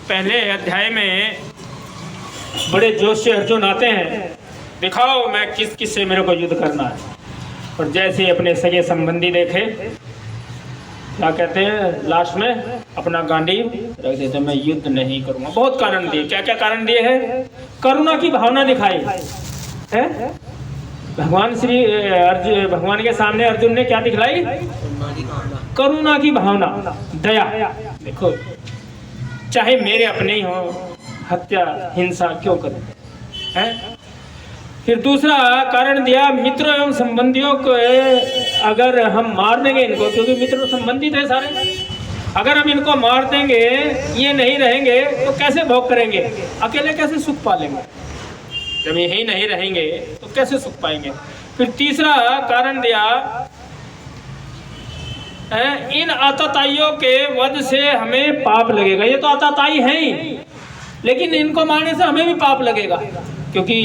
पहले अध्याय में बड़े जोश से अर्जुन आते हैं, दिखाओ मैं किस किस से मेरे को युद्ध करना है। और जैसे अपने सगे संबंधी देखे, क्या कहते हैं लास्ट में, अपना गांडी रख देते, मैं युद्ध नहीं करूंगा। बहुत कारण दिए, क्या क्या कारण दिए हैं। करुणा की भावना दिखाई है। भगवान के सामने अर्जुन ने क्या दिखलाई? करुणा की भावना, दया। देखो, चाहे मेरे अपने ही हो, हत्या हिंसा क्यों करें, हैं? फिर दूसरा कारण दिया, मित्रों एवं संबंधियों को अगर हम मार देंगे इनको, क्योंकि मित्र संबंधी थे सारे, अगर हम इनको मार देंगे, ये नहीं रहेंगे तो कैसे भोग करेंगे, अकेले कैसे सुख पालेंगे। जब यही नहीं रहेंगे तो कैसे सुख पाएंगे। फिर तीसरा कारण दिया, इन आतताइयों के वध से हमें पाप लगेगा। ये तो आतताई हैं ही, लेकिन इनको मारने से हमें भी पाप लगेगा, क्योंकि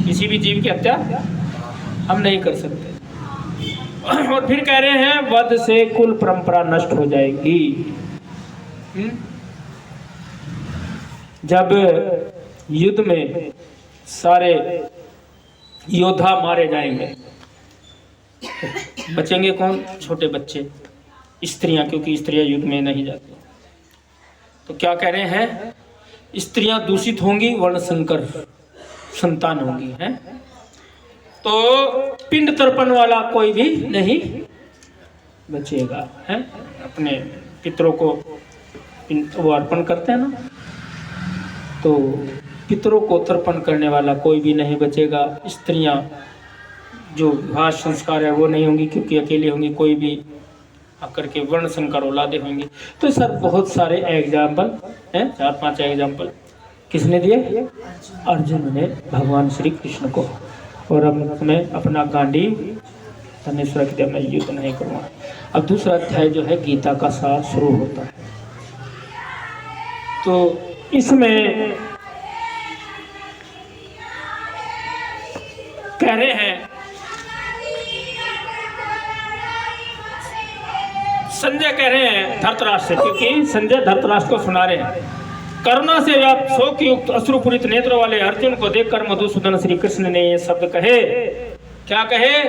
किसी भी जीव की हत्या हम नहीं कर सकते। और फिर कह रहे हैं, वध से कुल परंपरा नष्ट हो जाएगी। जब युद्ध में सारे योद्धा मारे जाएंगे, बचेंगे कौन? छोटे बच्चे, स्त्रियां, क्योंकि स्त्रियां युद्ध में नहीं जाती। तो क्या कह रहे हैं, स्त्रियां दूषित होंगी, वर्ण संकर संतान होंगी, हैं? तो पिंड तर्पण वाला कोई भी नहीं बचेगा, हैं? अपने पितरों को वो अर्पण करते हैं ना, तो पितरों को तर्पण करने वाला कोई भी नहीं बचेगा। स्त्रियां जो विवाह संस्कार है वो नहीं होंगी, क्योंकि अकेली होंगी, कोई भी आकर के वर्ण संकर औलादे होंगी। तो सर बहुत सारे एग्जाम्पल हैं, 4-5 एग्जाम्पल किसने दिए? अर्जुन ने भगवान श्री कृष्ण को। और अब मैं अपना गांडी धनेश्वर के मैं युद्ध नहीं करूँगा। अब दूसरा अध्याय जो है गीता का सार शुरू होता है। तो इसमें कह रहे हैं, संजय कह रहे हैं धृतराष्ट्र से, क्योंकि संजय धृतराष्ट्र को सुना रहे हैं, करुणा से व्याप्त शोक युक्त अश्रुपूरित नेत्रों वाले अर्जुन को देखकर मधुसूदन श्री कृष्ण ने ये शब्द कहे। क्या कहे?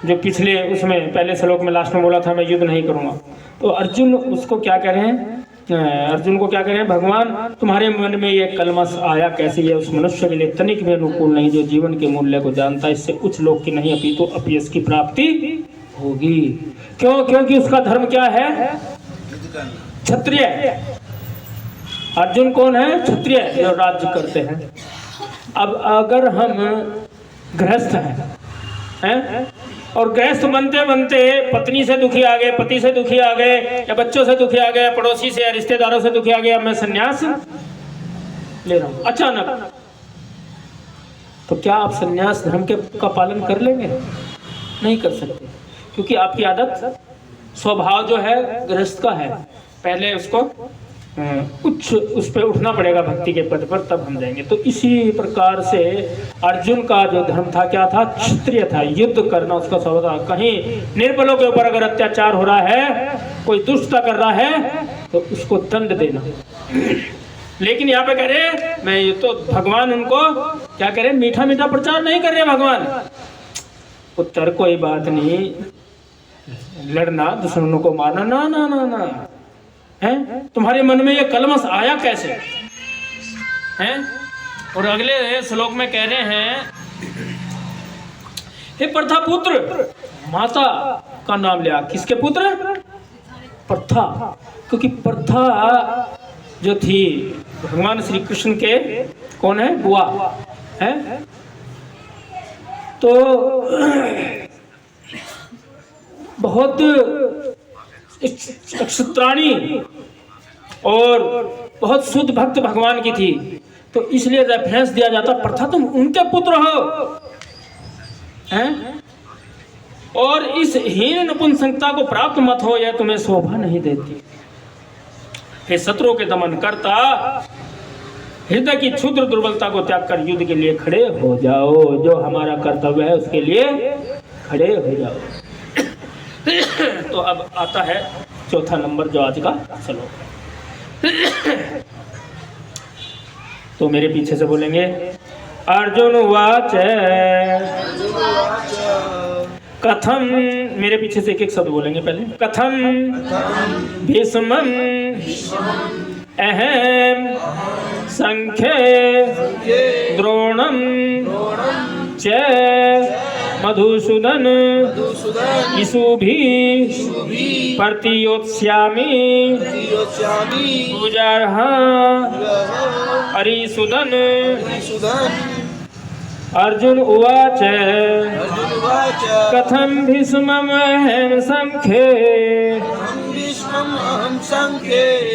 जो पिछले उसमें पहले श्लोक में लास्ट में बोला था, मैं युद्ध नहीं करूंगा। तो अर्जुन उसको क्या कह रहे हैं? अर्जुन को क्या कह रहे हैं? भगवान, तुम्हारे मन में ये कलमश आया कैसे? ये उस मनुष्य के लिए तनिक भी अनुकूल नहीं जो जीवन के मूल्य को जानता है। इससे उच्च लोक की नहीं अपितु अपयश की प्राप्ति होगी। क्यों? क्योंकि उसका धर्म क्या है? क्षत्रिय। अर्जुन कौन है? क्षत्रिय, जो राज्य करते हैं। अब अगर हम गृहस्थ हैं, और गृहस्थ बनते बनते पत्नी से दुखी आ गए, पति से दुखी आ गए, या बच्चों से दुखी आ गए, पड़ोसी से या रिश्तेदारों से दुखी आ गया, मैं संन्यास ले रहा हूं अचानक, तो क्या आप संन्यास धर्म का पालन कर लेंगे? नहीं कर सकते, क्योंकि आपकी आदत, स्वभाव जो है गृहस्थ का है। पहले उसको उस पर उठना पड़ेगा भक्ति के पद पर, तब हम जाएंगे। तो इसी प्रकार से अर्जुन का जो धर्म था, क्या था? क्षत्रिय था, युद्ध करना उसका स्वभाव था। कहीं निर्बलों के ऊपर अगर अत्याचार हो रहा है, कोई दुष्टता कर रहा है, तो उसको दंड देना। लेकिन यहाँ पे कह रहे, मैं ये तो भगवान उनको क्या कह रहे, मीठा मीठा प्रचार नहीं कर रहे भगवान। उत्तर कोई बात नहीं, लड़ना, दुश्मनों को मारना, ना ना ना ना, हैं? तुम्हारे मन में ये कलमश आया कैसे? हैं? और अगले श्लोक में कह रहे हैं, हे प्रथा पुत्र, माता का नाम लिया। किसके पुत्र? प्रथा, क्योंकि प्रथा जो थी भगवान श्री कृष्ण के कौन है? बुआ है। तो बहुत क्षत्राणी और बहुत शुद्ध भक्त भगवान की थी, तो इसलिए रेफरेंस दिया जाता, प्रथा तुम उनके पुत्र हो, हैं? और इस हीन नपुंसकता को प्राप्त मत हो, यह तुम्हें शोभा नहीं देती। हे शत्रुओं के दमन करता, हृदय की क्षुद्र दुर्बलता को त्याग कर युद्ध के लिए खड़े हो जाओ। जो हमारा कर्तव्य है उसके लिए खड़े हो जाओ। तो अब आता है चौथा नंबर जो आज का श्लोक। तो मेरे पीछे से बोलेंगे, अर्जुन उवाच कथम, मेरे पीछे से एक एक शब्द बोलेंगे पहले। कथम भीष्मं अहम संख्ये द्रोणम च मधुसूदन इषुभि प्रतियोत्स्यामि पूजार्ह हरिसूदन। अर्जुन उवाच कथम भीष्मं अहम संख्ये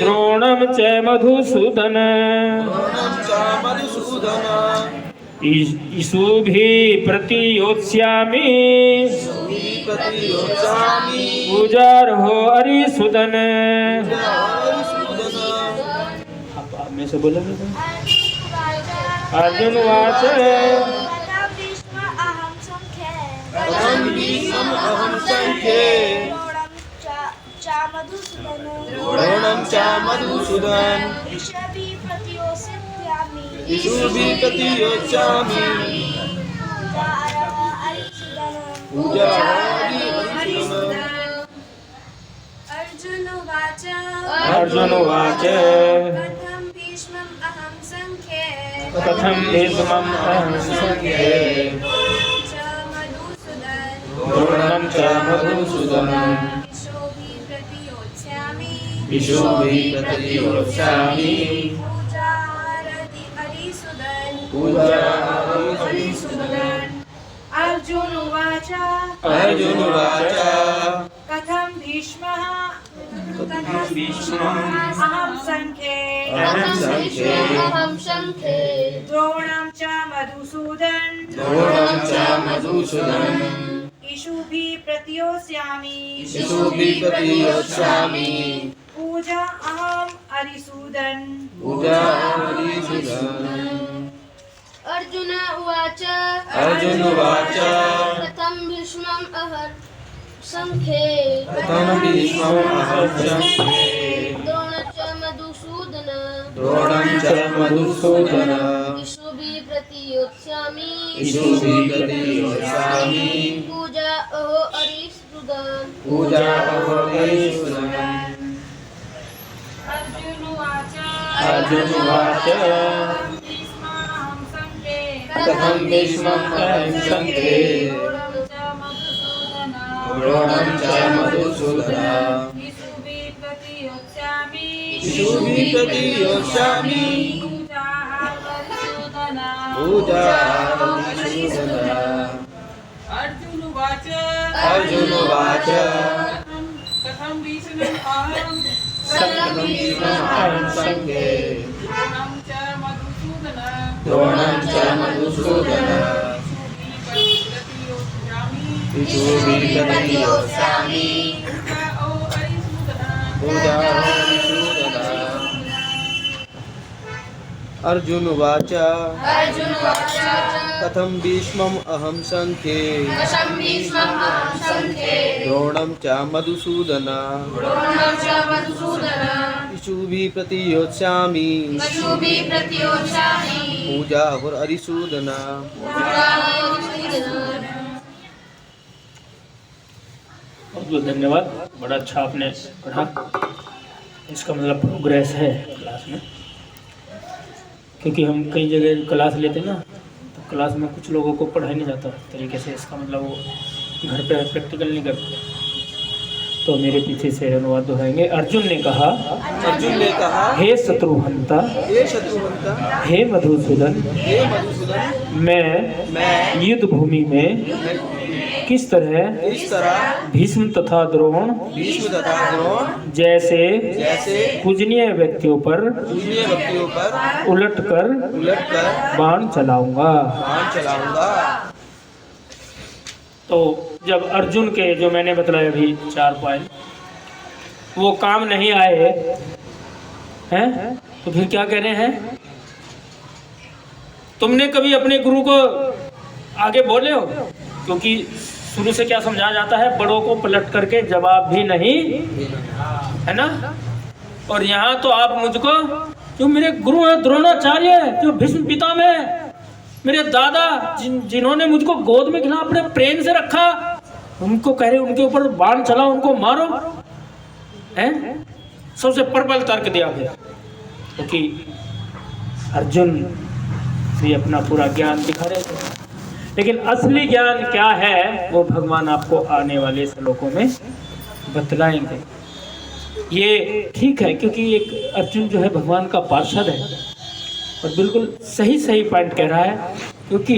द्रोणं च मधुसूदन इषुभि प्रतियोत्स्यामि पूजार्हो हरिसूदन। आप में से बोलोगे। अर्जुन उवाच द्रोणं च मधुसूदन इषुभि प्रतियोत्स्यामि अर्जुन उवाच कथम भीष्मं अहम संख्ये द्रोणं च मधुसूदन इषुभि प्रतियोत्स्यामि अर्जुन उवाच कथं भीष्मः अहं संख्ये द्रोणं च मधुसूदन इषुभि प्रतियोत्स्यामि पूजा अहं हरिसूदन। अर्जुन उवाच कथं भीष्मं अहं संख्ये द्रोणं च मधुसूदन इषुभि प्रतियोत्स्यामि पूजा अहो हरिसूदन। अर्जुन उवाच कथम भीष्मं अहम संख्ये द्रोणं च मधुसूदन इषुभि प्रतियोत्स्यामि पूजार्ह हरिसूदन। अर्जुन उवाच कथं भीष्मं अहं संख्ये द्रोणं च मधुसूदन इषुभि प्रतियोत्स्यामि पूजार्ह हरिसूदन। अर्जुन उवाच कथं भीष्मं अहं संख्ये द्रोणं च मधुसूदन इषुभि प्रतियोत्स्यामि पूजार्ह हरिसूदन। बहुत बहुत धन्यवाद। बड़ा अच्छा आपने पढ़ा। इसका मतलब प्रोग्रेस है क्लास में, क्योंकि हम कई जगह क्लास लेते ना, तो क्लास में कुछ लोगों को पढ़ाया नहीं जाता तरीके से। इसका मतलब वो घर पे प्रैक्टिकल नहीं करते। तो मेरे पीछे से अनुवाद दोहराएंगे। अर्जुन ने कहा हे शत्रुहंता हे मधुसूदन, मैं युद्ध भूमि में किस तरह भीष्म तथा द्रोण जैसे पूजनीय व्यक्तियों पर उलटकर बाण चलाऊंगा। तो जब अर्जुन के जो मैंने बतलाया अभी 4 पॉइंट वो काम नहीं आए हैं, तो फिर क्या कह रहे हैं? तुमने कभी अपने गुरु को आगे बोले हो? क्योंकि शुरू से क्या समझाया जाता है? बड़ों को पलट करके जवाब भी नहीं, है ना। और यहाँ तो आप मुझको, जो मेरे गुरु हैं द्रोणाचार्य, जो भीष्म पितामह है, मेरे दादा जिन्होंने मुझको गोद में खिला अपने प्रेम से रखा, उनको कह रहे उनके ऊपर बाण चला, उनको मारो, हैं? सबसे प्रबल तर्क दिया फिर, क्योंकि अर्जुन भी अपना पूरा ज्ञान दिखा रहे थे। लेकिन असली ज्ञान क्या है वो भगवान आपको आने वाले श्लोकों में बतलाएंगे। ये ठीक है, क्योंकि एक अर्जुन जो है भगवान का पार्षद है और बिल्कुल सही सही पॉइंट कह रहा है, क्योंकि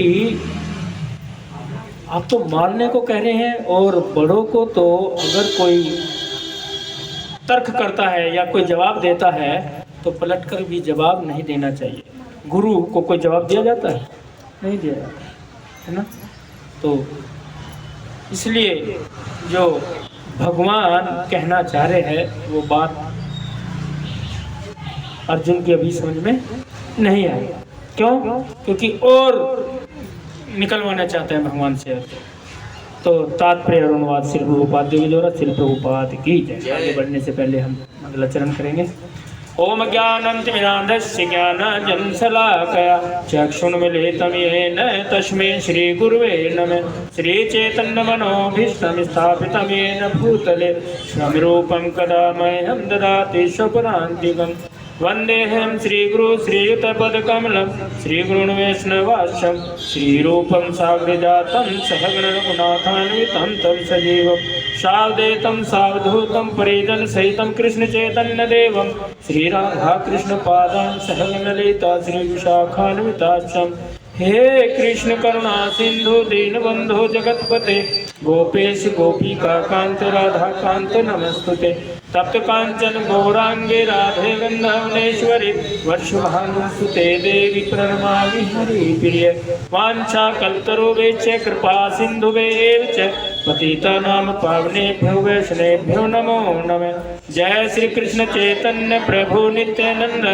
आप तो मारने को कह रहे हैं और बड़ों को तो अगर कोई तर्क करता है या कोई जवाब देता है तो पलट कर भी जवाब नहीं देना चाहिए। गुरु को कोई जवाब दिया जाता है? नहीं दिया जाता है ना। तो इसलिए जो भगवान कहना चाह रहे हैं वो बात अर्जुन की अभी समझ में नहीं आई। क्यों? क्योंकि और निकलवाना चाहते हैं भगवान से अर्जुन। तो तात्पर्य और अनुवाद श्री प्रभुपाद देवी द्वारा श्री प्रभुपाद की जय। आगे बढ़ने से पहले हम मंगलाचरण करेंगे। ओम ज्ञानंतिमिरान्धस्य ज्ञानाञ्जनशलाकया चक्षुर्मीलितं येन तस्मै श्रीगुरुवे नमः। श्रीचैतन्यमनोभीष्टं स्थापितं येन भूतले स्वरूपं कदा मह्यं ददाति स्वपदान्तिकम्। वन्देऽहं श्रीगुरु श्रीयुतपदकमलं श्रीगुरुन् वैष्णवांशं श्रीरूपं साग्रजातं सहगणरघुनाथान्वितं तं सजीवं सावधूतं सावधूतं परिजनसहितं कृष्णचैतन्यदेवं श्रीराधाकृष्णपादान् सहगणललिता श्रीविशाखान्विताश्च। हे कृष्ण करुणा सिंधु दीनबंधो जगतपते गोपेश गोपिका कांत राधा कांत नमस्तुते। तप्त कांचन गौरांगे राधे वृंदावनेश्वरी वर्षभानुसुते देवी प्रणमामि हरिप्रिय। वाञ्छा कल्पतरुभ्यश्च कृपा सिन्धुभ्येव च पतितानां पावनेभ्यो वैष्णवेभ्यो नमो नमः। जय श्री कृष्ण चैतन्य प्रभु नित्यानंद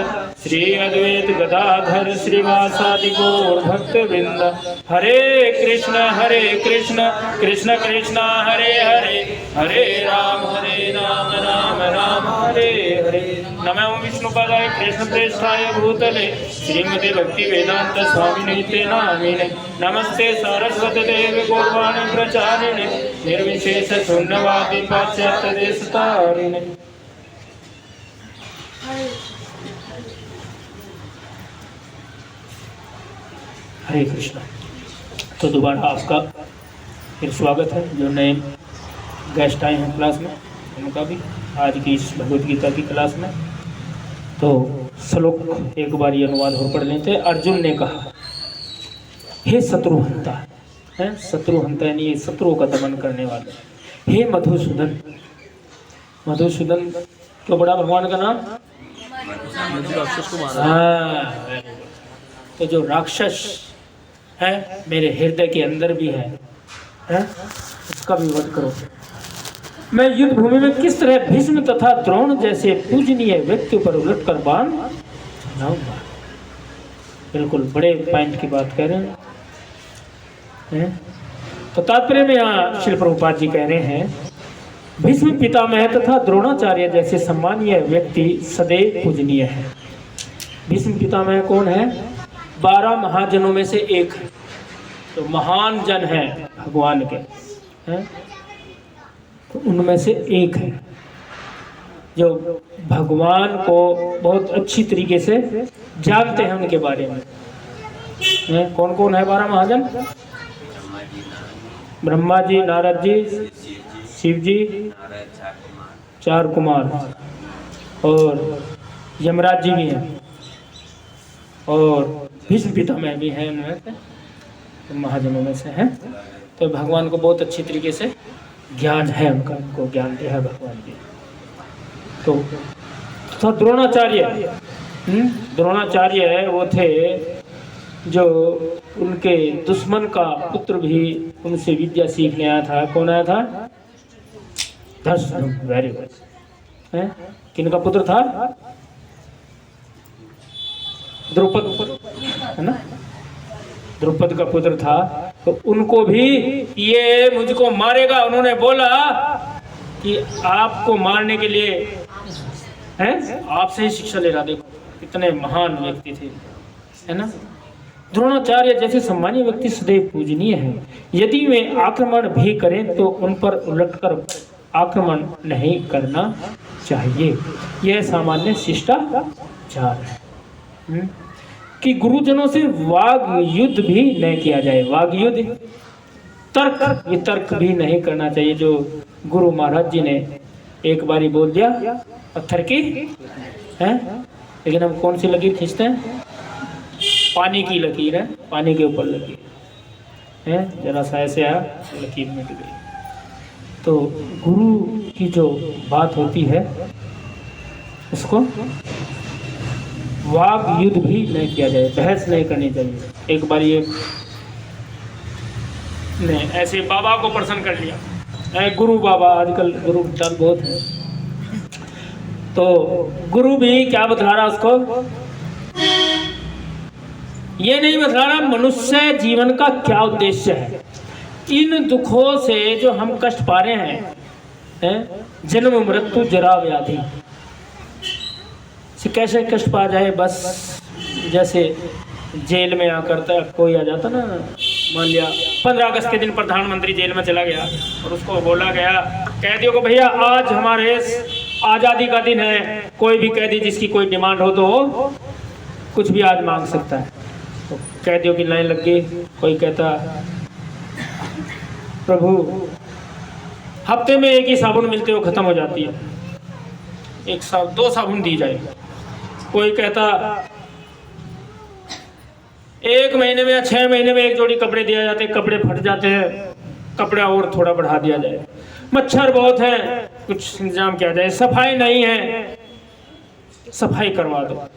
श्री अद्वैत गदाधर श्रीवासादि गौर भक्तवृंद। हरे कृष्ण कृष्ण कृष्ण हरे हरे हरे राम राम राम हरे हरे। नमो विष्णुपदाय कृष्णप्रेष्ठाय भूतले श्रीमते भक्ति वेदांत स्वामिने नामिने। नमस्ते सरस्वती देवी गौरवाणी प्रचारिणे निर्विशेष शून्यवादी पाश्चात्य देशतारिणे। हरे कृष्णा। तो दोबारा आपका फिर स्वागत है। जो नए गेस्ट आए हैं क्लास में उनका भी आज की इस भगवद गीता की क्लास में। तो श्लोक एक बार ये अनुवाद और पढ़ लेते हैं। अर्जुन ने कहा, हे शत्रुहंता, है शत्रुहंता यानी शत्रुओं का दमन करने वाले, हे मधुसूदन। मधुसूदन क्यों बड़ा भगवान का नाम? हाँ, तो जो राक्षस है मेरे हृदय के अंदर भी है, उसका भी वध करो। मैं युद्ध भूमि में किस तरह भीष्म तथा द्रोण जैसे पूजनीय व्यक्ति पर उलटकर बाण चलाऊंगा। बिल्कुल बड़े पॉइंट की बात कह रहे हैं। तो तात्पर्य में यहाँ श्री प्रभुपाद जी कह रहे हैं, भीष्म पितामह तथा द्रोणाचार्य जैसे सम्मानीय व्यक्ति सदैव पूजनीय है। भीष्म पितामह कौन है? 12 महाजनों में से एक है, तो महान जन है भगवान के, हैं? तो उनमें से एक है जो भगवान को बहुत अच्छी तरीके से जानते हैं उनके बारे में। कौन कौन है 12 महाजन? ब्रह्मा जी, नारद जी, शिव जी, 4 कुमार और यमराज जी भी हैं और भीष्म पितामह भी हैं उनमें से, महाजनों में से हैं। तो भगवान को बहुत अच्छी तरीके से ज्ञान है उनका, उनको ज्ञान दिया है भगवान जी। तो द्रोणाचार्य, द्रोणाचार्य वो थे जो उनके दुश्मन का पुत्र भी उनसे विद्या सीखने आया था। कौन आया था? धर्मराज। Very good. किनका पुत्र था? द्रौपद, है ना। द्रुपद का पुत्र था, तो उनको भी ये मुझको मारेगा, उन्होंने बोला कि आपको मारने के लिए हैं, आपसे ही शिक्षा ले रहा। देखो कितने महान व्यक्ति थे, है ना। द्रोणाचार्य जैसे सम्मानीय व्यक्ति सदैव पूजनीय है। यदि वे आक्रमण भी करें तो उन पर उलटकर आक्रमण नहीं करना चाहिए, यह सामान्य शिष्टाचार है। कि गुरुजनों से वाग युद्ध भी न किया जाए। वाग युद्ध, तर्क वितर्क भी नहीं करना चाहिए। जो गुरु महाराज जी ने एक बारी बोल दिया पत्थर की है, लेकिन हम कौन सी लकीर खींचते हैं? पानी की लकीर है, पानी के ऊपर लकीर है, जरा सा ऐसे आया लकीर मिट गई। तो गुरु की जो बात होती है उसको वाग युद्ध भी नहीं किया जाए, बहस नहीं करनी चाहिए। एक बार ये ने ऐसे बाबा को प्रसन्न कर लिया, गुरु बाबा, आजकल गुरु चाल बहुत है, तो गुरु भी क्या बतला रहा उसको, ये नहीं बतला रहा मनुष्य जीवन का क्या उद्देश्य है। इन दुखों से जो हम कष्ट पा रहे हैं, जन्म मृत्यु जरा व्याधि से कैसे कष्ट पा जाए। बस जैसे जेल में आकर तक कोई आ जाता ना, मान लिया 15 अगस्त के दिन प्रधानमंत्री जेल में चला गया और उसको बोला गया कैदियों को, भैया आज हमारे आज़ादी का दिन है, कोई भी कैदी जिसकी कोई डिमांड हो तो कुछ भी आज मांग सकता है। तो कैदियों की लाइन लग गई, कोई कहता प्रभु हफ्ते में एक ही साबुन मिलते हो ख़त्म हो जाती है, एक 2 साबुन दी जाए। कोई कहता 1 महीने में या 6 महीने में एक जोड़ी कपड़े दिया जाते, कपड़े फट जाते हैं, कपड़ा और थोड़ा बढ़ा दिया जाए। मच्छर बहुत है, कुछ इंतजाम किया जाए। सफाई नहीं है, सफाई करवा दो।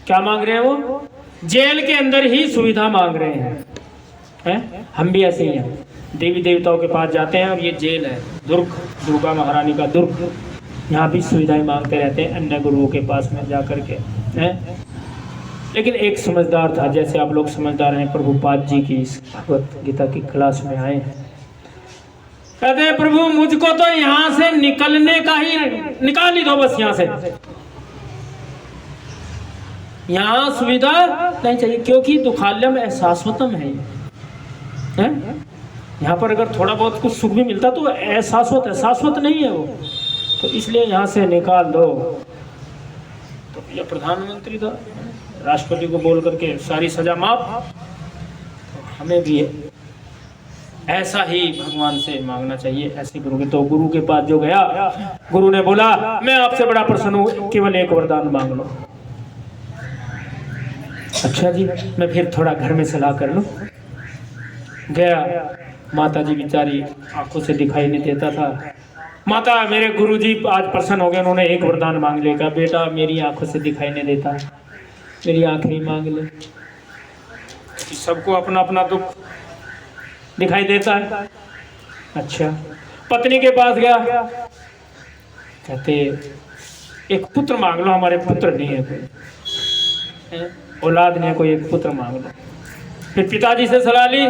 क्या मांग रहे हैं वो? जेल के अंदर ही सुविधा मांग रहे हैं। हम भी ऐसे ही हैं, देवी देवताओं के पास जाते हैं। अब ये जेल है, दुर्गा महारानी का दुर्ग, यहाँ भी सुविधाएं मांगते रहते हैं अन्य गुरुओं के पास में जा कर के हैं। लेकिन एक समझदार था, जैसे आप लोग समझदार हैं, प्रभुपाद जी की इस भगवत गीता की क्लास में आए हैं। कहते हैं प्रभु मुझको तो यहाँ से निकलने का ही, निकाल ही दो बस यहाँ से, यहाँ सुविधा नहीं चाहिए, क्योंकि दुखालयम एहसासवतम है। यहाँ पर अगर थोड़ा बहुत कुछ सुख भी मिलता तो एहसासवत है, शाश्वत नहीं है वो, तो इसलिए यहाँ से निकाल दो। तो ये प्रधानमंत्री था, राष्ट्रपति को बोल करके सारी सजा माफ। तो हमें भी ऐसा ही भगवान से मांगना चाहिए, ऐसे गुरु के। तो गुरु के पास जो गया, गुरु ने बोला मैं आपसे बड़ा प्रसन्न हूँ, केवल एक वरदान मांग लो। अच्छा जी, मैं फिर थोड़ा घर में सलाह कर लूँ। गया, माता जी बेचारी आंखों से दिखाई नहीं देता था। माता मेरे गुरुजी आज प्रसन्न हो गए, उन्होंने एक वरदान मांग लेगा। बेटा मेरी आंखों से दिखाई नहीं देता, मेरी आंखें ही मांग ले। सबको अपना अपना दुख दिखाई देता है। अच्छा, पत्नी के पास गया, कहते एक पुत्र मांग लो, हमारे पुत्र नहीं है कोई, औलाद नहीं है कोई, एक पुत्र मांग लो। फिर पिताजी से सलाह ली,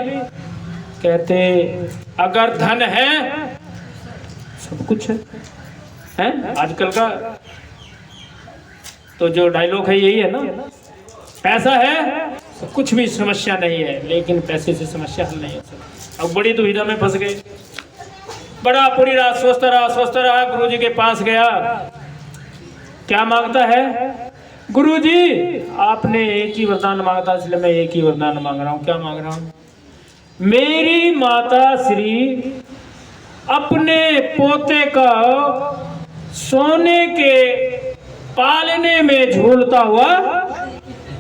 कहते अगर धन है सब कुछ है। आजकल का तो जो डायलॉग है यही है ना, पैसा है तो कुछ भी समस्या नहीं है, लेकिन पैसे से समस्या हल नहीं हो सकती। अब बड़ी दुविधा में फंस गए, बड़ा पूरी रात सोचता रहा। गुरुजी के पास गया, क्या मांगता है? गुरुजी आपने एक ही वरदान मांगा था, इसलिए मैं एक ही वरदान मांग रहा हूँ। क्या मांग रहा हूँ? मेरी माता श्री अपने पोते का सोने के पालने में झूलता हुआ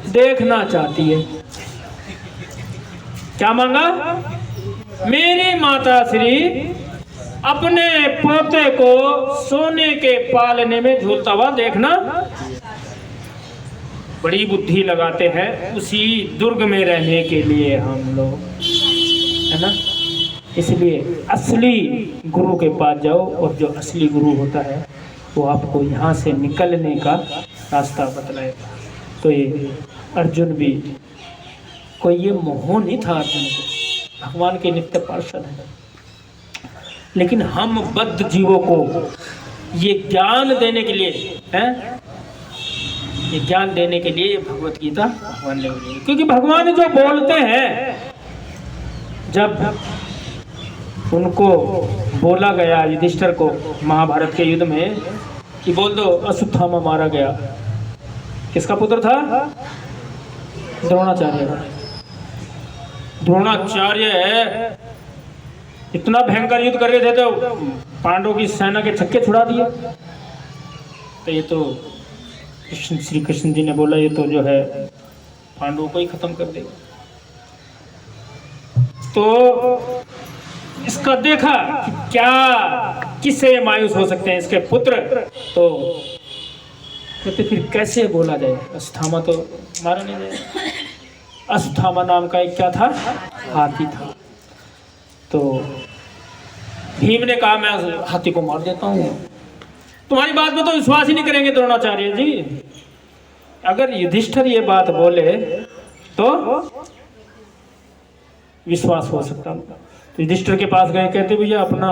देखना चाहती है। क्या मांगा? मेरी माता श्री अपने पोते को सोने के पालने में झूलता हुआ देखना। बड़ी बुद्धि लगाते हैं उसी दुर्ग में रहने के लिए हम लोग, है ना। इसलिए असली गुरु के पास जाओ, और जो असली गुरु होता है वो आपको यहाँ से निकलने का रास्ता बतलाएगा। तो ये अर्जुन भी कोई ये मोह नहीं था अर्जुन को, भगवान के नित्य पार्षद है। लेकिन हम बद्ध जीवों को ये ज्ञान देने के लिए ये ज्ञान देने के लिए भगवत गीता भगवान ने बोली। क्योंकि भगवान जो बोलते हैं, जब उनको बोला गया युधिष्ठिर को महाभारत के युद्ध में कि बोल दो अश्वत्थामा मारा गया, किसका पुत्र था? द्रोणाचार्य का। द्रोणाचार्य इतना भयंकर युद्ध कर रहे थे तो पांडवों की सेना के छक्के छुड़ा दिए। तो ये तो श्री कृष्ण जी ने बोला ये तो जो है पांडवों को ही खत्म कर देगा। तो इसका देखा कि क्या किससे मायूस हो सकते हैं इसके पुत्र, तो कहते फिर कैसे बोला जाए, अश्वत्थामा तो मारा नहीं जाए। अश्वत्थामा नाम का एक क्या था? हाथी था। तो भीम ने कहा मैं हाथी को मार देता हूँ। तुम्हारी बात में तो विश्वास ही नहीं करेंगे द्रोणाचार्य जी। अगर युधिष्ठिर ये बात बोले तो विश्वास हो सकता। तो युधिष्ठिर के पास गए, कहते भैया अपना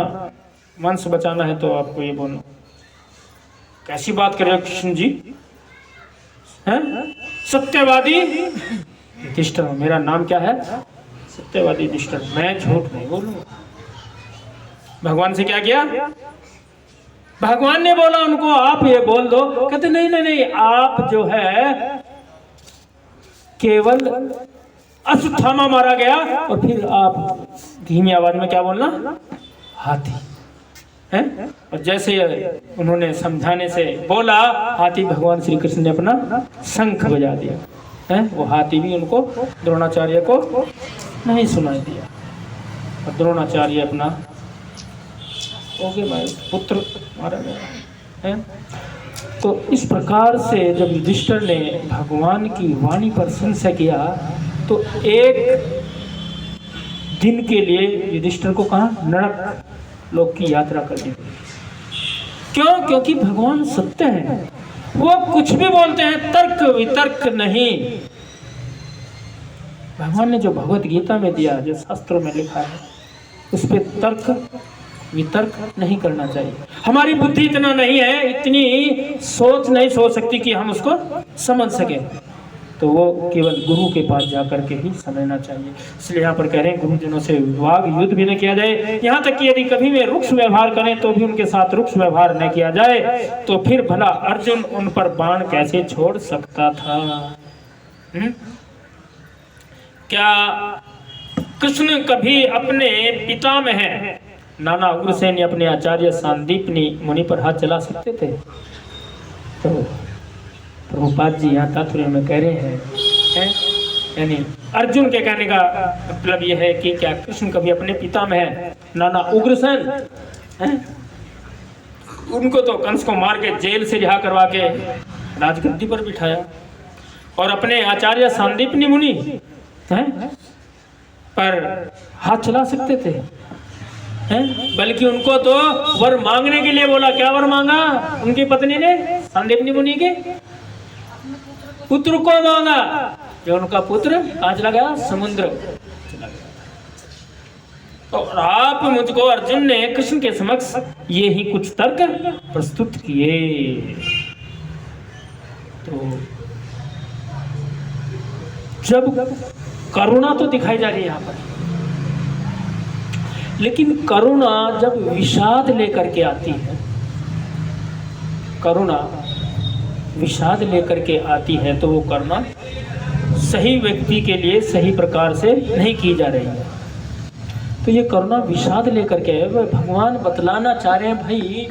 वंश बचाना है तो आपको ये बोलना। कैसी बात कर रहे हो कृष्ण जी, हैं? सत्यवादी युधिष्ठिर, मेरा नाम क्या है? सत्यवादी युधिष्ठिर, मैं झूठ नहीं बोलूंगा। भगवान से क्या किया? भगवान ने बोला उनको आप ये बोल दो। कहते नहीं नहीं नहीं, आप जो है केवल अश्वत्थामा मारा गया, और फिर आप धीमी आवाज में क्या बोलना? हाथी है। और जैसे उन्होंने समझाने से बोला, हाथी भगवान श्री कृष्ण ने अपना शंख बजा दिया है। वो हाथी भी उनको द्रोणाचार्य को नहीं सुनाई दिया, और द्रोणाचार्य अपना पुत्र मारा गया है। तो इस प्रकार से जब युधिष्ठिर ने भगवान की वाणी पर संशय किया, तो एक दिन के लिए युधिष्ठिर को कहा नरक लोक की यात्रा करनी पड़ी। क्यों? क्योंकि भगवान सत्य है, वो कुछ भी बोलते हैं, तर्क वितर्क नहीं। भगवान ने जो भगवत गीता में दिया, जो शास्त्रों में लिखा है, उस पर तर्क वितर्क नहीं करना चाहिए। हमारी बुद्धि इतना नहीं है, इतनी सोच नहीं सोच सकती कि हम उसको समझ सके। तो वो केवल गुरु के पास जाकर के ही समझना चाहिए। इसलिए यहाँ पर कह रहे हैं गुरुजनों से वाग युद्ध भी न किया जाए। यहाँ तक कि यदि कभी वे रुक्ष व्यवहार करें तो भी उनके साथ रुक्ष व्यवहार न किया जाए। तो फिर भला अर्जुन उन पर बाण कैसे छोड़ सकता था? क्या कृष्ण कभी अपने पितामह नाना उग्रसेन अपने आचार्य सांदीपनी मुनि पर हाथ चला सकते थे? तो प्रभुपाद जी यहाँ तात्पर्य में कह रहे हैं, यानी अर्जुन के कहने का मतलब यह है कि क्या कृष्ण कभी अपने पितामह नाना उग्रसेन उनको तो कंस को मार के जेल से रिहा करवा के राजगद्दी पर बिठाया, और अपने आचार्य सांदीपनी मुनि पर हाथ चला सकते थे? बल्कि उनको तो वर मांगने के लिए बोला। क्या वर मांगा उनकी पत्नी ने? सांदीपनी मुनि के पुत्र को मांगा, जो उनका पुत्र कहाँ चला गया? समुद्र चला गया। और आप मुझको अर्जुन ने कृष्ण के समक्ष ये ही कुछ तर्क प्रस्तुत किए। तो जब करुणा तो दिखाई जा रही है यहाँ पर, लेकिन करुणा जब विषाद लेकर के आती है, करुणा विषाद लेकर के आती है, तो वो करुणा सही व्यक्ति के लिए सही प्रकार से नहीं की जा रही है। तो ये करुणा विषाद लेकर के भगवान बतलाना चाह रहे हैं, भाई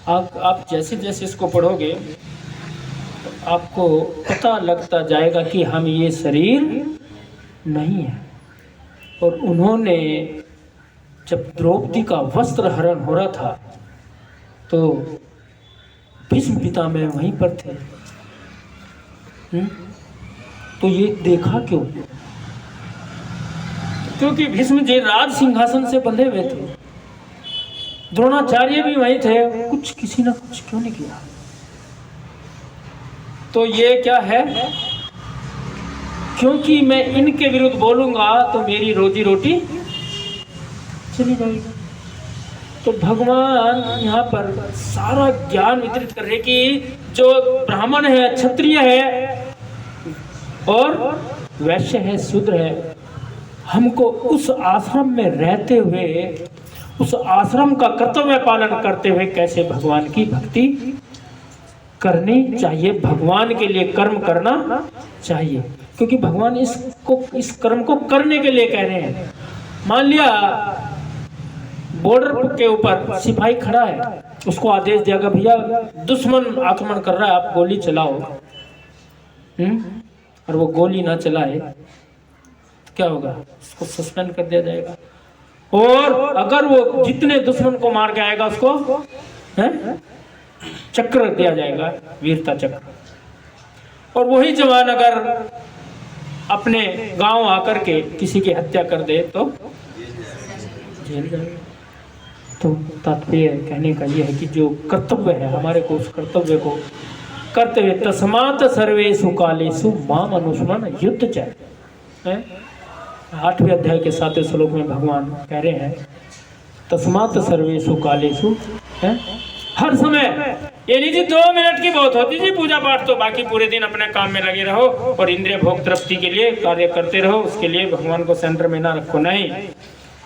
आप जैसे जैसे इसको पढ़ोगे तो आपको पता लगता जाएगा कि हम ये शरीर नहीं है। और उन्होंने जब द्रौपदी का वस्त्र हरण हो रहा था तो भीष्म पितामह वहीं पर थे। तो ये देखा क्यों? क्योंकि भीष्म जी राज सिंहासन से बंधे हुए थे, द्रोणाचार्य भी वहीं थे, कुछ किसी ने कुछ क्यों नहीं किया? तो ये क्या है क्योंकि मैं इनके विरुद्ध बोलूंगा तो मेरी रोजी रोटी चली जाएगी। तो भगवान यहाँ पर सारा ज्ञान वितरित कर रहे कि जो ब्राह्मण है, क्षत्रिय है और वैश्य है, शूद्र है, हमको उस आश्रम में रहते हुए, उस आश्रम का कर्तव्य पालन करते हुए कैसे भगवान की भक्ति करनी चाहिए, भगवान के लिए कर्म करना चाहिए। क्योंकि भगवान इस कर्म को करने के लिए कह रहे हैं। मान लिया बॉर्डर के ऊपर सिपाही खड़ा है, उसको आदेश दिया गया भैया दुश्मन आक्रमण कर रहा है, आप गोली चलाओ, और वो गोली ना चलाए तो क्या होगा? उसको सस्पेंड कर दिया जाएगा। और अगर वो जितने दुश्मन को मार के आएगा उसको चक्र दिया जाएगा, वीरता चक्र। और वही जवान अगर अपने गांव आकर के किसी की हत्या कर दे तो जेल जाएगा। तो तात्पर्य कहने का यह है कि जो कर्तव्य है हमारे को, उस कर्तव्य को करते हुए तस्मात् सर्वेषु कालेषु माम अनुस्मरण युद्ध च। 8वें अध्याय के 7वें श्लोक में भगवान कह रहे हैं तस्मात् सर्वेषु कालेषु, हर समय। ये नहीं जी 2 मिनट की बहुत होती जी पूजा पाठ, तो बाकी पूरे दिन अपने काम में लगे रहो और इंद्रिय भोग तृप्ति के लिए कार्य करते रहो, उसके लिए भगवान को सेंटर में ना रखो। नहीं,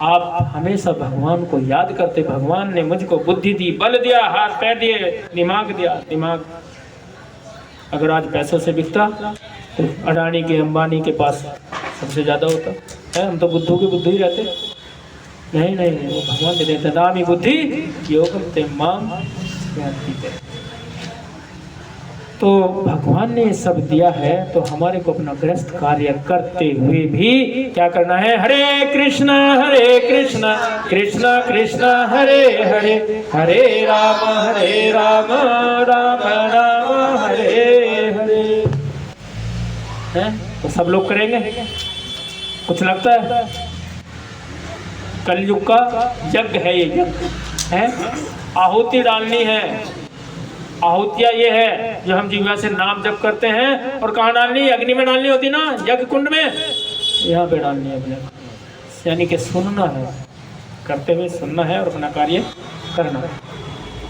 आप हमेशा भगवान को याद करते, भगवान ने मुझको बुद्धि दी, बल दिया, हाथ पैर दिए, दिमाग दिया। दिमाग अगर आज पैसों से बिकता तो अडानी के, अंबानी के पास सबसे ज्यादा होता है। हम तो बुद्धू के बुद्धू ही रहते। नहीं नहीं, वो भगवान दे देते। दामी बुद्धि योगम ते माम ज्ञाति। तो भगवान ने सब दिया है, तो हमारे को अपना गृहस्थ कार्य करते हुए भी क्या करना है? हरे कृष्णा कृष्णा कृष्णा हरे हरे, हरे राम राम राम हरे हरे। तो सब लोग करेंगे? कुछ लगता है? कलयुग का यज्ञ है ये, यज्ञ है। आहुति डालनी है। आहुतियाँ ये है जो हम जिह्वा से नाम जप करते हैं। और कहाँ डालनी? अग्नि में डालनी होती ना, यज्ञ कुंड में, यहाँ पे डालनी है अपने। यानी कि सुनना है, करते हुए सुनना है और अपना कार्य करना है।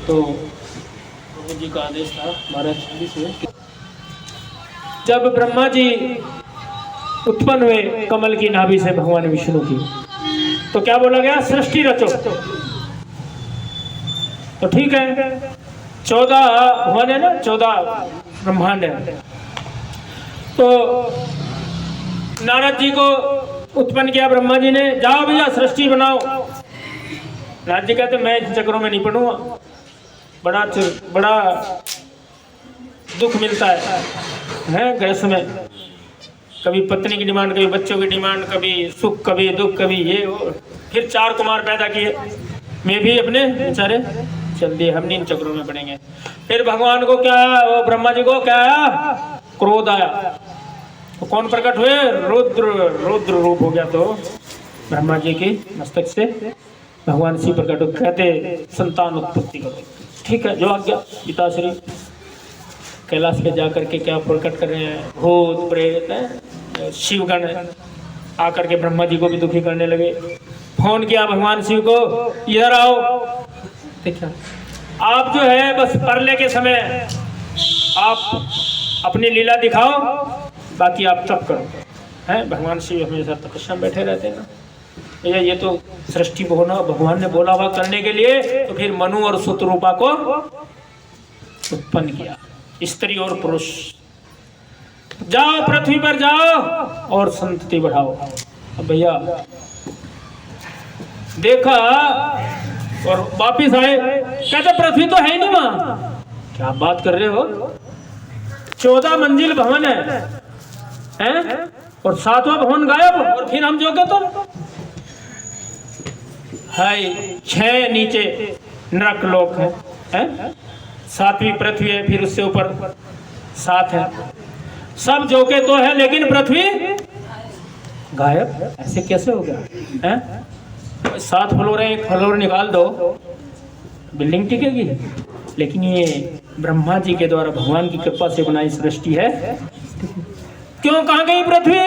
तो प्रभु जी का आदेश था महाराज जी, जब ब्रह्मा जी उत्पन्न हुए कमल की नाभि से भगवान विष्णु की, तो क्या बोला गया? सृष्टि रचो। तो ठीक है, 14 भवन है ना, 14 ब्रह्मांड है। तो नारद जी को उत्पन्न किया ब्रह्मा जी ने, जाओ भैया सृष्टि बनाओ। नारद जी कहते मैं इन चक्रों में नहीं पढ़ूंगा, बड़ा दुख मिलता है गृहस्थ में। कभी पत्नी की डिमांड, कभी बच्चों की डिमांड, कभी सुख, कभी दुख, कभी ये वो। फिर 4 कुमार पैदा किए, मैं भी अपने बेचारे चल दिए, हम नहीं इन चक्रों में पड़ेंगे। फिर भगवान को क्या आया? वो ब्रह्मा जी को क्या आया? क्रोध आया। तो कौन प्रकट हुए? रुद्र रूप हो गया। तो ब्रह्मा जी के मस्तक से भगवान शिव प्रकट हो, कहते संतान उत्पत्ति करो। ठीक है, जो आज्ञा। पिताश्री कैलाश पे जाकर के क्या प्रकट कर रहे हैं? भूत प्रेत है, शिवगण है, आकर के ब्रह्मा जी को भी दुखी करने लगे। फोन किया भगवान शिव को, इधर आओ। देखा, आप जो है बस परले के समय आप अपनी लीला दिखाओ, बाकी आप तप करो। हैं भगवान शिव हमेशा तपस्या में बैठे रहते हैं ना। ये तो सृष्टि होना भगवान ने बोला हुआ करने के लिए, तो फिर मनु और सुतरूपा को उत्पन्न किया, स्त्री और पुरुष। जाओ पृथ्वी पर जाओ और संतति बढ़ाओ। अब भैया देखा और वापिस आए, कहते पृथ्वी तो है ही नहीं वहां। क्या बात कर रहे हो? 14 मंजिल भवन है और 7वां भवन गायब। और फिर हम जो कहते है 6 नीचे नरक लोक है, 7वीं पृथ्वी है, फिर उससे ऊपर 7 है। सब जो के तो है, लेकिन पृथ्वी गायब। ऐसे कैसे हो गया? हैं 7 फ्लोर है, 1 फ्लोर निकाल दो, बिल्डिंग टिकेगी। लेकिन ये ब्रह्मा जी के द्वारा भगवान की कृपा से बनाई सृष्टि है। क्यों कहाँ गई पृथ्वी?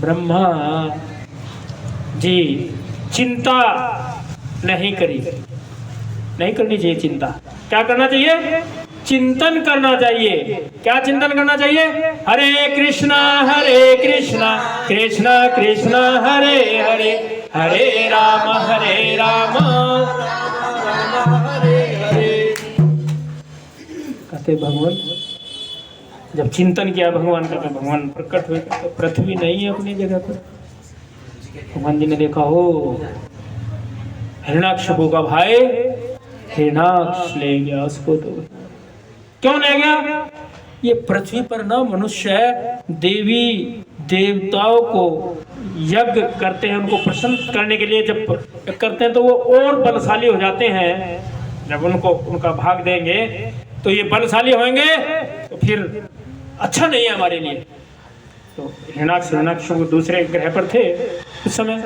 ब्रह्मा जी चिंता नहीं करनी चाहिए चिंता। क्या करना चाहिए? चिंतन करना चाहिए। क्या चिंतन करना चाहिए? हरे कृष्णा कृष्णा कृष्णा हरे हरे, हरे राम राम हरे हरे। कहते भगवान जब चिंतन किया भगवान का, तो भगवान प्रकट हुए। तो पृथ्वी नहीं है अपनी जगह पर। भगवान जी ने देखा, हो हिरणाक्ष का भाई हिरणाक्ष ले गया उसको। तो क्यों ले गया? ये पृथ्वी पर ना मनुष्य देवी देवताओं को यज्ञ करते हैं, उनको प्रसन्न करने के लिए जब करते हैं तो वो और बलशाली हो जाते हैं। जब उनका भाग देंगे तो ये बलशाली होंगे, तो फिर अच्छा नहीं है हमारे लिए। तो हिरणाक्ष दूसरे ग्रह पर थे उस समय,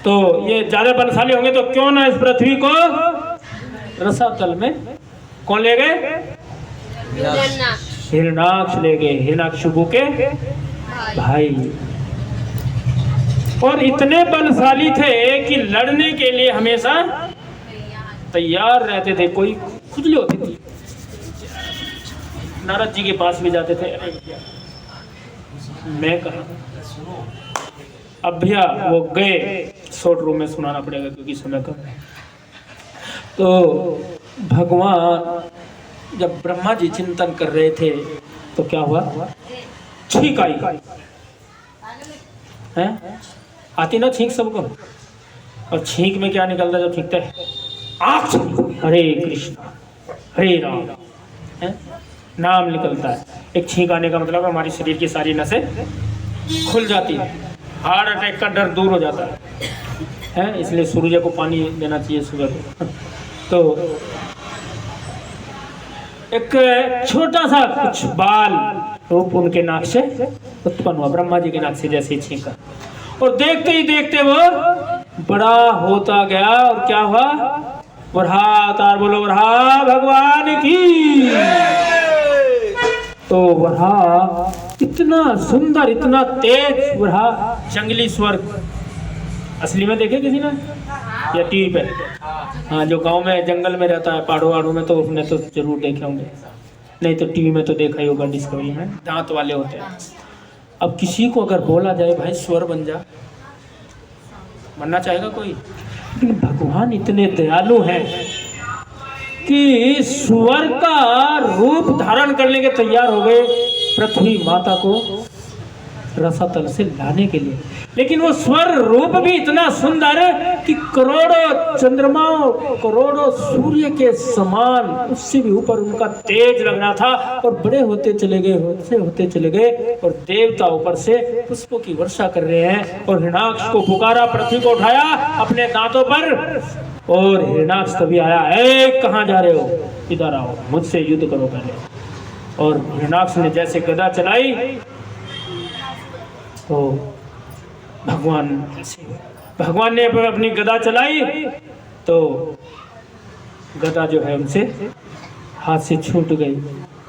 तो ये ज्यादा बलशाली होंगे, तो क्यों ना इस पृथ्वी को रसातल में कौन ले गए? हिरणाक्ष ले गए, हिरणाक्षुबु के भाई। और इतने बलशाली थे कि लड़ने के लिए हमेशा तैयार रहते थे। कोई खुजली होती थी, नारद जी के पास भी जाते थे, अरे भैया मैं कहा। अब भैया वो गए, शॉर्ट रूम में सुनाना पड़ेगा क्योंकि समय कम है। तो भगवान जब ब्रह्मा जी चिंतन कर रहे थे तो क्या हुआ? छींक आई है, आती ना छींक सबको। और छींक में क्या निकलता है जब छींकता है? आँख। हरे कृष्णा हरे राम है, नाम निकलता है। एक छींक आने का मतलब हमारी शरीर की सारी नसें खुल जाती है, हार्ट अटैक का डर दूर हो जाता है। इसलिए सूर्य को पानी देना चाहिए सुबह को। तो एक छोटा सा कुछ बाल रूप उनके नाक से उत्पन्न हुआ, ब्रह्मा जी के नाक से जैसे ही छींका। और देखते ही देखते वो बड़ा होता गया। और क्या हुआ? वरहा अवतार, बोलो वरहा भगवान की। तो वरहा इतना सुंदर, इतना तेज वरहा, जंगली स्वर्ग। असली में देखे किसी ने या टीवी पे? हाँ, जो गांव में जंगल में रहता है, पहाड़ों वहाड़ों में, तो उसने तो जरूर देखे होंगे, नहीं तो टीवी में तो देखा ही होगा, डिस्कवरी में दांत वाले होते हैं। अब किसी को अगर बोला जाए भाई स्वर बन जा, बनना चाहेगा कोई? लेकिन भगवान इतने दयालु हैं कि स्वर का रूप धारण करने के तैयार हो गए पृथ्वी माता को रसातल से लाने के लिए। लेकिन वो स्वर रूप भी इतना सुंदर कि करोड़ों चंद्रमाओं, करोड़ों सूर्य के समान, उससे भी ऊपर उनका तेज लग रहा था। और बड़े होते चले गए और देवता ऊपर से पुष्पों की वर्षा कर रहे हैं। और हिरणाक्ष को पुकारा, पृथ्वी को उठाया अपने दांतों पर, और हिरणाक्ष तभी आया, ए कहाँ जा रहे हो? इधर आओ, मुझसे युद्ध करो पहले। और हिरणाक्ष ने जैसे गदा चलाई तो भगवान ने अपनी गदा चलाई तो गदा जो है उनसे हाथ से छूट गई।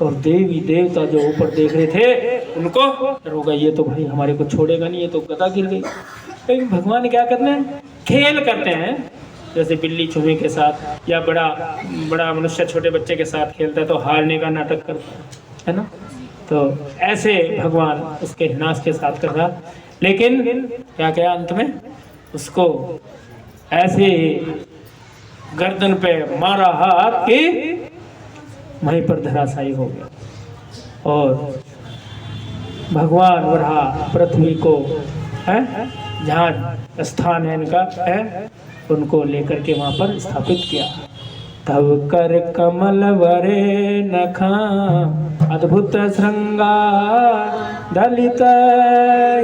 और देवी देवता जो ऊपर देख रहे थे उनको होगा, ये तो भाई हमारे को छोड़ेगा नहीं, ये तो गदा गिर गई। लेकिन भगवान क्या करते हैं? खेल करते हैं, जैसे बिल्ली चूहे के साथ या बड़ा मनुष्य छोटे बच्चे के साथ खेलता है तो हारने का नाटक करता है ना। तो ऐसे भगवान उसके हिरणाक्ष के साथ कर रहा। लेकिन क्या अंत में उसको ऐसे गर्दन पे मारा हाथ कि वहीं पर धराशायी हो गया। और भगवान वरहा पृथ्वी को है, जहाँ स्थान है इनका है, उनको लेकर के वहाँ पर स्थापित किया। तब कर कमल वरे नखा अद्भुत श्रृंगार, दलित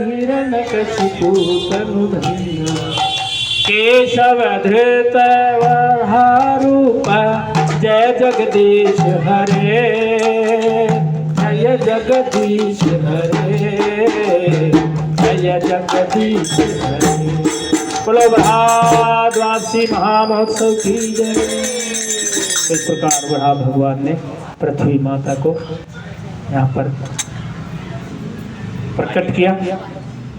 हिरण्यकशिपु तनु धन्य, केशव धृत वरहारूप, जय जगदीश हरे, जय जगदीश हरे, जय जगदीश हरे। बोलो भारतवासी महामहोत्सव की जय। इस प्रकार बढ़ा भगवान ने पृथ्वी माता को यहाँ पर प्रकट किया।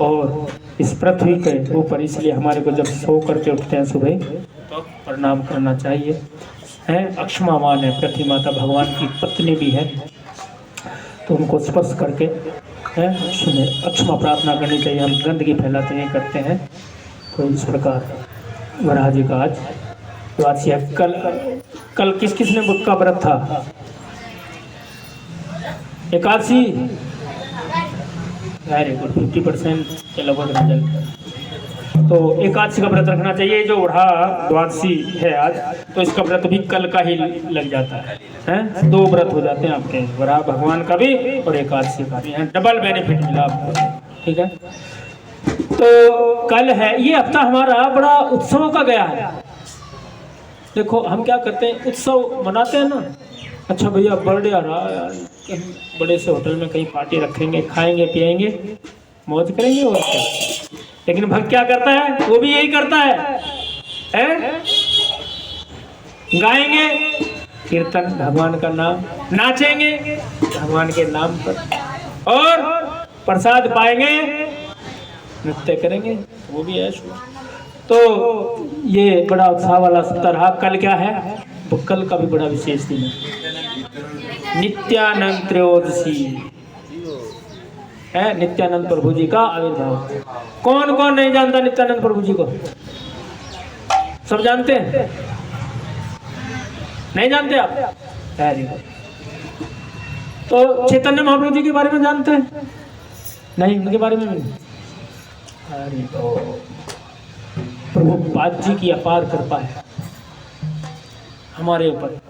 और इस पृथ्वी के ऊपर इसलिए हमारे को जब सो करके उठते हैं सुबह तो प्रणाम करना चाहिए। है अक्षमा माँ है, पृथ्वी माता भगवान की पत्नी भी है, तो उनको स्पर्श करके है सुने अक्षमा प्रार्थना करनी चाहिए। हम गंदगी फैलाते हैं करते हैं। तो इस प्रकार वराह जी का आज द्वादशी है। कल किस किस ने का व्रत था? एकादशी, वेरी गुड, 50% के लगभग रिजल्ट। तो एकादशी का व्रत रखना चाहिए। जो वराह द्वादशी है आज, तो इसका व्रत भी कल का ही लग जाता है। हैं 2 व्रत हो जाते हैं आपके, वराह भगवान का भी और एकादशी का भी, डबल बेनिफिट मिला आपको। ठीक है, तो कल है, ये हफ्ता हमारा बड़ा उत्सव का गया है। देखो हम क्या करते हैं, उत्सव मनाते हैं ना, अच्छा भैया बर्थडे आ रहा है यार, कहीं बड़े से होटल में कहीं पार्टी रखेंगे, खाएंगे पिएंगे, मौज करेंगे और क्या। लेकिन भक्त क्या करता है, वो भी यही करता है? गाएंगे कीर्तन भगवान का नाम, नाचेंगे भगवान के नाम पर, और प्रसाद पाएंगे, नृत्य करेंगे, वो भी है। तो ये बड़ा उत्साह वाला सप्ताह रहा। कल क्या है, तो कल का भी बड़ा विशेष दिन है, नित्यानंद त्रयोदशी है, नित्यानंद प्रभु जी का आविर्भाव। कौन कौन नहीं जानता नित्यानंद प्रभु जी को? सब जानते हैं? नहीं जानते आप? Very good. तो चैतन्य महाप्रभु जी के बारे में जानते हैं? नहीं, उनके बारे में नहीं। अरे प्रभुपाद जी की अपार कृपा है हमारे ऊपर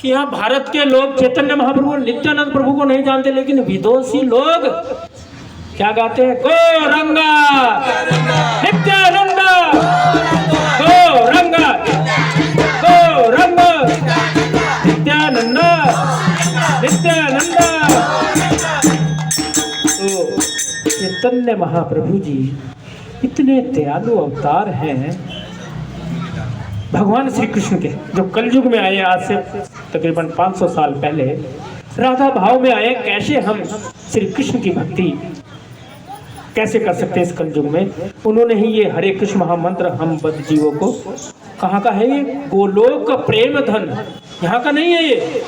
कि यहाँ भारत के लोग चैतन्य महाप्रभु नित्यानंद प्रभु को नहीं जानते, लेकिन विदेशी लोग क्या गाते हैं? गौरंगा नित्यानंद, गौरंगा गौरंगा नित्यानंद नित्यानंद। तो चैतन्य महाप्रभु जी इतने दयालु अवतार हैं भगवान श्री कृष्ण के, जो कलयुग में आए आज से तकरीबन 500 साल पहले, राधा भाव में आए। कैसे हम श्री कृष्ण की भक्ति कैसे कर सकते हैं इस कलयुग में? उन्होंने ही ये हरे कृष्ण महामंत्र हम बद्ध जीवों को, कहाँ का है ये? गोलोक प्रेम धन, यहाँ का नहीं है ये,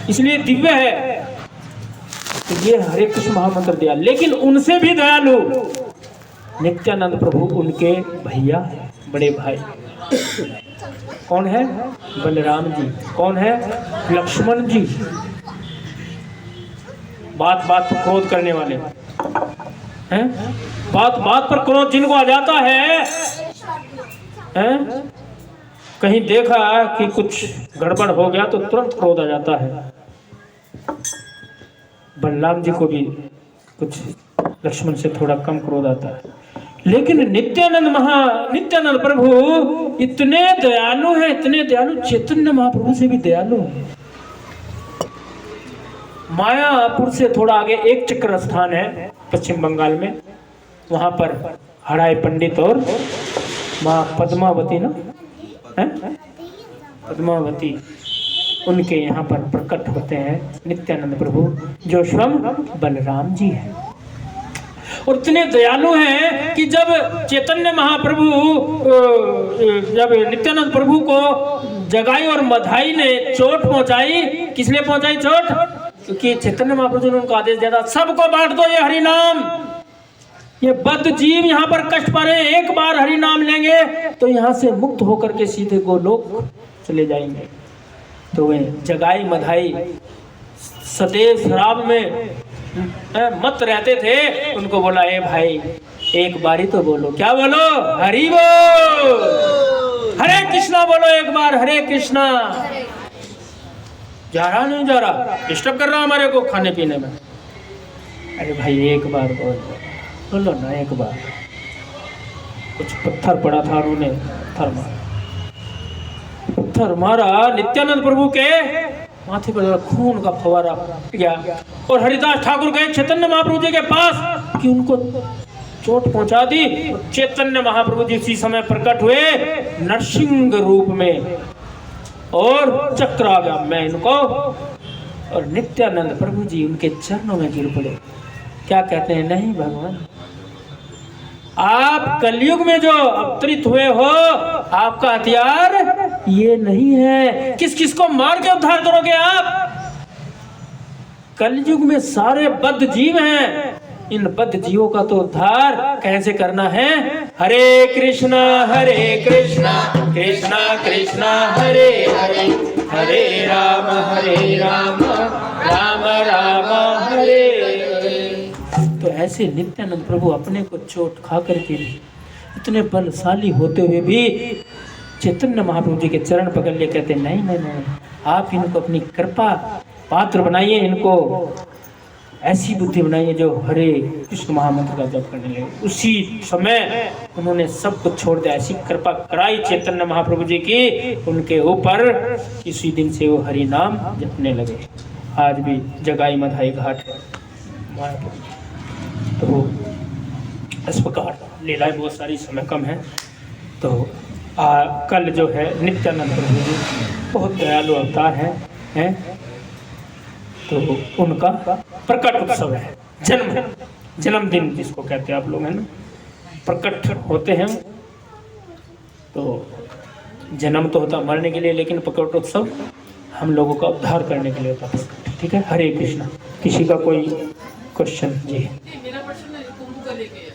इसलिए दिव्य है। तो ये हरे कृष्ण महामंत्र दिया, लेकिन उनसे भी दयालु नित्यानंद प्रभु, उनके भैया बड़े भाई कौन है? बलराम जी। कौन है? लक्ष्मण जी। बात बात पर क्रोध करने वाले हैं, बात बात पर क्रोध जिनको आ जाता है, हैं? कहीं देखा कि कुछ गड़बड़ हो गया तो तुरंत क्रोध आ जाता है। बलराम जी को भी कुछ लक्ष्मण से थोड़ा कम क्रोध आता है, लेकिन नित्यानंद प्रभु इतने दयालु हैं, इतने दयालु, चैतन्य महाप्रभु से भी दयालु हैं। मायापुर से थोड़ा आगे एक चक्र स्थान है पश्चिम बंगाल में, वहां पर हराय पंडित और माँ पद्मावती ना है, पद्मावती, उनके यहाँ पर प्रकट होते हैं नित्यानंद प्रभु, जो स्वयं बलराम जी हैं। और इतने दयालु हैं कि जब चैतन्य महाप्रभु, जब नित्यानंद प्रभु को जगाई और मधाई ने चोट पहुंचाई, किस लिए पहुंचाई चोट? क्योंकि चैतन्य महाप्रभु ने उनको आदेश दिया था, सबको बांट दो ये हरि नाम, ये बद्ध जीव यहाँ पर कष्ट पा रहे हैं, एक बार हरि नाम लेंगे तो यहाँ से मुक्त होकर के सीधे गोलोक चले जाएंगे। तो वे जगाई मधाई सदैव शराब में मत रहते थे, उनको बोला, ए भाई एक बारी तो बोलो, क्या बोलो? हरि बोल, हरे कृष्णा बोलो एक बार, हरे कृष्णा। जा रहा नहीं जा रहा, डिस्टर्ब कर रहा हमारे को खाने पीने में। अरे भाई एक बार बोलो ना, एक बार। कुछ पत्थर पड़ा था, उन्होंने पत्थर मारा नित्यानंद प्रभु के माथे पर, खून का फवारा गया। और हरिदास ठाकुर गए चैतन्य महाप्रभु जी के पास कि उनको चोट पहुंचा दी। चैतन्य महाप्रभु जी उसी समय प्रकट हुए नरसिंह रूप में, और चक्र आ गया, मैं इनको और नित्यानंद प्रभु जी उनके चरणों में गिर पड़े। क्या कहते हैं, नहीं भगवान, आप कलयुग में जो अवतरित हुए हो, आपका हथियार ये नहीं है। किस किस को मार के उद्धार करोगे आप? कलयुग में सारे बद्ध जीव हैं, इन बद्ध जीवों का तो उद्धार कैसे करना है? हरे कृष्णा कृष्णा कृष्णा हरे हरे, हरे राम राम राम हरे हरे। तो ऐसे नित्यानंद प्रभु अपने को चोट खा करके इतने बलशाली होते हुए भी चैतन्य महाप्रभु जी के चरण पकड़ लिए, कहते नहीं नहीं नहीं, आप इनको अपनी कृपा पात्र बनाइए, इनको ऐसी बुद्धि बनाइए जो हरे कृष्ण महामंत्र का जप करने लगे। उसी समय उन्होंने सब कुछ छोड़ दिया, ऐसी कृपा कराई चैतन्य महाप्रभु जी की उनके ऊपर, इसी दिन से वो हरि नाम जपने लगे। आज भी जगाई मधाई घाट है मायापुर। तो इस प्रकार लीलाएं बहुत सारी, समय कम है। तो कल जो है नित्यानंद प्रभु जी बहुत दयालु अवतार हैं, तो उनका प्रकट उत्सव है, जन्मदिन जिसको कहते हैं आप लोग, है ना, प्रकट होते हैं। तो जन्म तो होता मरने के लिए, लेकिन प्रकट उत्सव हम लोगों का उद्धार करने के लिए होता है। ठीक है, हरे कृष्णा। किसी का कोई क्वेश्चन? जी, मेरा प्रश्न कुंभ को लेके है,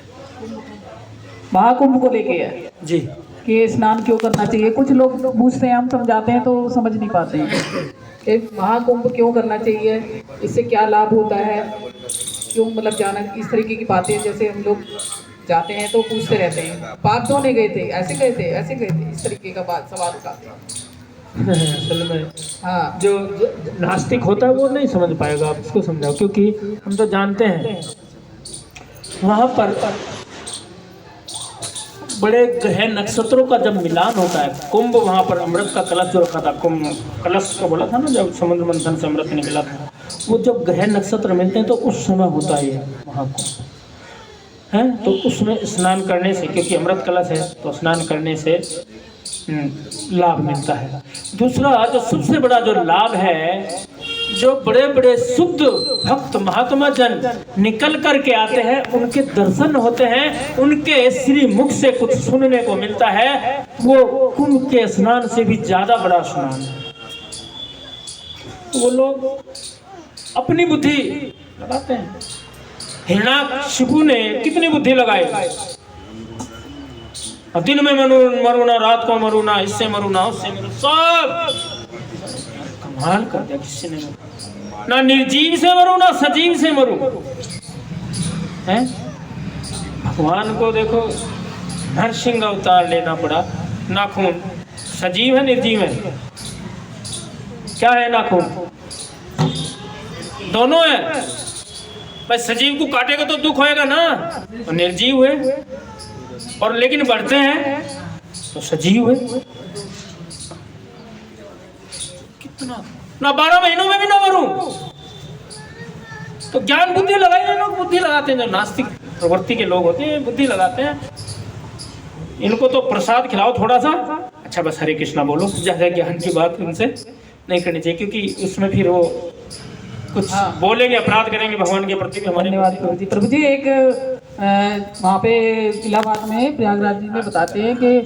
महाकुंभ को लेके है जी, कि स्नान क्यों करना चाहिए। कुछ लोग पूछते हैं, हम समझाते हैं तो समझ नहीं पाते हैं कि महाकुंभ क्यों करना चाहिए, इससे क्या लाभ होता है, क्यों मतलब जाना, इस तरीके की बातें। जैसे हम लोग जाते हैं तो पूछते रहते हैं, पाप धोने गए थे, ऐसे गए थे, ऐसे गए थे, इस तरीके का बात सवाल उठाते हैं। असल में हाँ, जो नास्तिक होता है वो नहीं समझ पाएगा, आप उसको समझाओ, क्योंकि हम तो जानते हैं वहाँ पर बड़े ग्रह नक्षत्रों का जब मिलान होता है, कुंभ, वहाँ पर अमृत का कलश जो रखा था, कुंभ कलश को बोला था ना, जब समुद्र मंथन से अमृत निकला था, वो जब ग्रह नक्षत्र मिलते हैं तो उस समय होता है ये महाकुंभ है। तो उसमें स्नान करने से, क्योंकि अमृत कलश है, तो स्नान करने से लाभ मिलता है। दूसरा जो सबसे बड़ा जो लाभ है, जो बड़े बड़े शुद्ध भक्त महात्मा जन निकल करके आते हैं, उनके दर्शन होते हैं, उनके श्री मुख से कुछ सुनने को मिलता है, वो कुंभ के स्नान से भी ज्यादा बड़ा स्नान है। वो लोग अपनी बुद्धि लगाते हैं। हिरण्याकशिपु ने कितनी बुद्धि लगाई, दिन में मरूना, रात को मरूना, इससे मरूना, उससे मरूना, सब कमाल कर दिया। किसी ने ना निर्जीव से मरू ना सजीव से मरू हैं। भगवान को देखो नरसिंह अवतार लेना पड़ा। नाखून सजीव है निर्जीव है? क्या है नाखून? दोनों है। भाई सजीव को काटेगा तो दुख होएगा ना, तो निर्जीव हुए, और लेकिन बढ़ते हैं तो सजीव हुए। कितना ना 12 महीनों में भी ना मरूं, तो ज्ञान बुद्धि लगाई। लोग बुद्धि लगाते हैं, जो नास्तिक प्रवृत्ति के लोग होते हैं बुद्धि लगाते हैं। इनको तो प्रसाद खिलाओ थोड़ा सा, अच्छा बस हरे कृष्णा बोलो, ज्यादा ज्ञान की बात उनसे नहीं करनी चाहिए, क्योंकि उसमें फिर वो कुछ बोलेंगे, अपराध करेंगे भगवान के प्रति भी। हमारे धन्यवाद प्रभु जी। प्रभु जी एक वहाँ पे इलाहाबाद में प्रयागराज जी में बताते हैं कि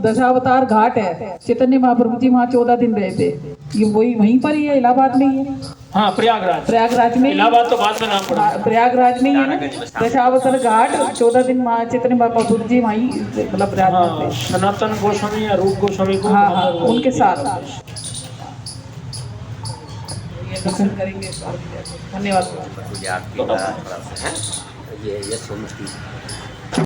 दशावतार घाट है, चैतन्य महाप्रभु जी वहाँ 14 दिन रहे थे। ये वही वहीं पर ही है, इलाहाबाद में ही है। हाँ, प्रयागराज में। इलाहाबाद तो बाद में नाम पड़ा। प्रयागराज में ही है ना दशावतार घाट, 14 दिन वहाँ चैतन्य महाप्रभु जी वहीं मतलब प्रयागराज में। सनातन गोस्वामी या रूप गोस्वामी को, हाँ, उनके साथ दर्शन करेंगे। धन्यवाद। ये यशवंत